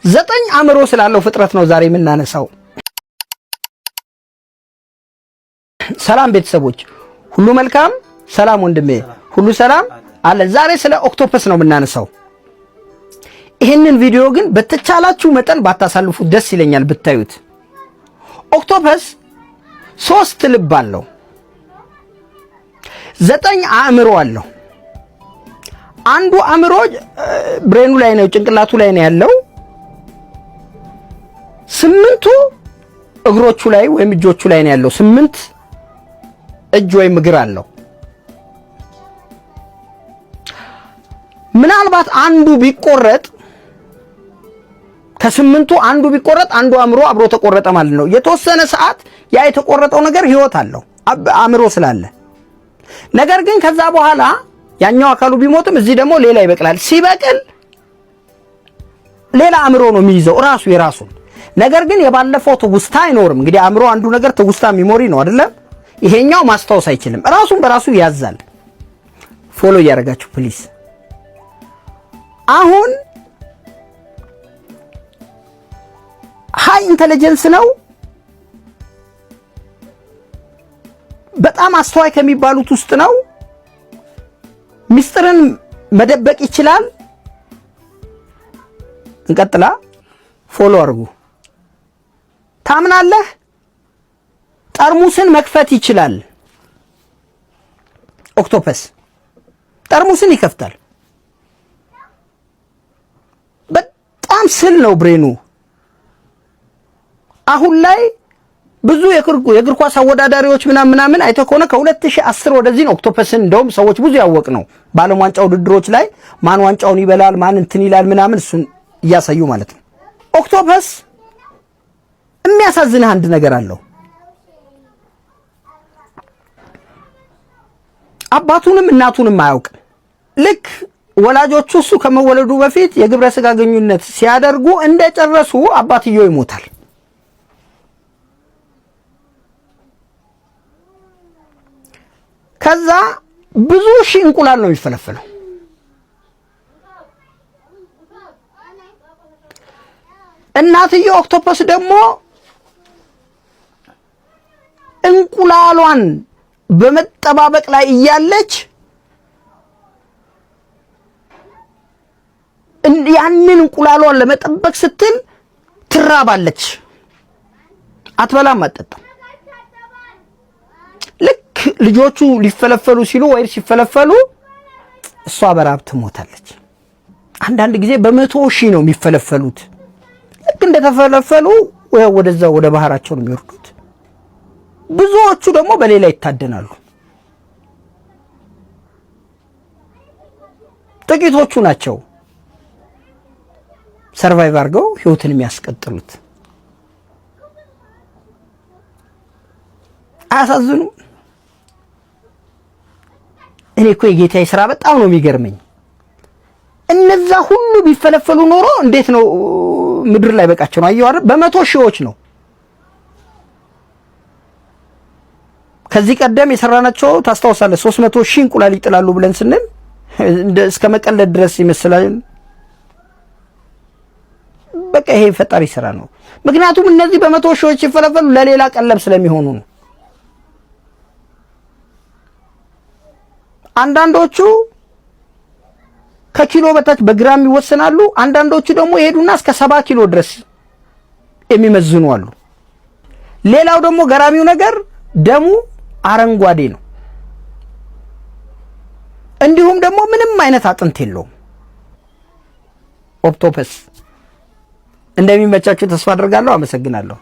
ዘጠኝ አእምሮ ስላለው ፍጥረት ነው ዛሬ የምናነሳው። ሰላም ቤተሰቦች ሁሉ መልካም፣ ሰላም ወንድሜ ሁሉ ሰላም አለ። ዛሬ ስለ ኦክቶፐስ ነው የምናነሳው። ይህንን ቪዲዮ ግን በተቻላችሁ መጠን ባታሳልፉት ደስ ይለኛል ብታዩት። ኦክቶፐስ 3 ልብ አለው፣ 9 አእምሮ አለው። አንዱ አእምሮ ብሬኑ ላይ ነው፣ ጭንቅላቱ ላይ ነው ያለው። 8ቱ እግሮቹ ላይ ወይም እጆቹ ላይ ነው ያለው። 8 እጅ ወይም እግር አለው። ምናልባት አንዱ ቢቆረጥ ከ8ቱ አንዱ ቢቆረጥ አንዱ አእምሮ አብሮ ተቆረጠ ማለት ነው። የተወሰነ ሰዓት ያ የተቆረጠው ነገር ህይወት አለው አእምሮ ስላለ። ነገር ግን ከዛ በኋላ ያኛው አካሉ ቢሞትም እዚህ ደግሞ ሌላ ይበቅላል። ሲበቅል ሌላ አእምሮ ነው የሚይዘው ራሱ የራሱን። ነገር ግን የባለፈው ትውስታ አይኖርም። እንግዲህ አእምሮ አንዱ ነገር ትውስታ ሚሞሪ ነው አይደለም? ይሄኛው ማስታወስ አይችልም፣ ራሱን በራሱ ያዛል። ፎሎ እያደረጋችሁ ፕሊዝ። አሁን ሃይ ኢንተለጀንስ ነው። በጣም አስተዋይ ከሚባሉት ውስጥ ነው። ሚስጥርን መደበቅ ይችላል። እንቀጥላ። ፎሎ አድርጉ። ታምናለህ? ጠርሙስን መክፈት ይችላል። ኦክቶፐስ ጠርሙስን ይከፍታል። በጣም ስል ነው ብሬኑ። አሁን ላይ ብዙ የእግር ኳስ አወዳዳሪዎች ምናምን አይተህ ከሆነ ከ2010 ወደዚህ ነው ኦክቶፐስን እንደውም ሰዎች ብዙ ያወቅ ነው። በዓለም ዋንጫ ውድድሮች ላይ ማን ዋንጫውን ይበላል ማን እንትን ይላል ምናምን እሱን እያሳዩ ማለት ነው። ኦክቶፐስ የሚያሳዝንህ አንድ ነገር አለው። አባቱንም እናቱንም አያውቅም። ልክ ወላጆቹ እሱ ከመወለዱ በፊት የግብረ ስጋ ግንኙነት ሲያደርጉ እንደጨረሱ አባትየው ይሞታል። ከዛ ብዙ ሺህ እንቁላል ነው የሚፈለፈለው። እናትየው ኦክቶፐስ ደግሞ እንቁላሏን በመጠባበቅ ላይ እያለች ያንን እንቁላሏን ለመጠበቅ ስትል ትራባለች። አትበላም፣ አትጠጣም። ልክ ልጆቹ ሊፈለፈሉ ሲሉ ወይ ሲፈለፈሉ እሷ በራብ ትሞታለች። አንዳንድ ጊዜ በመቶ ሺህ ነው የሚፈለፈሉት። ልክ እንደተፈለፈሉ ወደዛ ወደ ባህራቸው ነው የሚወርዱት። ብዙዎቹ ደግሞ በሌላ ይታደናሉ። ጥቂቶቹ ናቸው ሰርቫይቭ አድርገው ህይወትን የሚያስቀጥሉት። አያሳዝኑ? እኔ እኮ የጌታዬ ስራ በጣም ነው የሚገርመኝ። እነዛ ሁሉ ቢፈለፈሉ ኖሮ እንዴት ነው ምድር ላይ በቃቸው ነው? አየሁ አይደል? በመቶ ሺዎች ነው። ከዚህ ቀደም የሰራናቸው ታስታውሳለህ? 300 ሺህ እንቁላል ይጥላሉ ብለን ስንል እስከ መቀለድ ድረስ ይመስላል። በቃ ይሄ ፈጣሪ ስራ ነው። ምክንያቱም እነዚህ በመቶ ሺዎች ሲፈለፈሉ ለሌላ ቀለብ ስለሚሆኑ ነው። አንዳንዶቹ ከኪሎ በታች በግራም ይወሰናሉ። አንዳንዶቹ ደግሞ ይሄዱና እስከ 70 ኪሎ ድረስ የሚመዝኑ አሉ። ሌላው ደግሞ ገራሚው ነገር ደሙ አረንጓዴ ነው። እንዲሁም ደግሞ ምንም አይነት አጥንት የለውም። ኦክቶፐስ እንደሚመቻችሁ ተስፋ አደርጋለሁ። አመሰግናለሁ።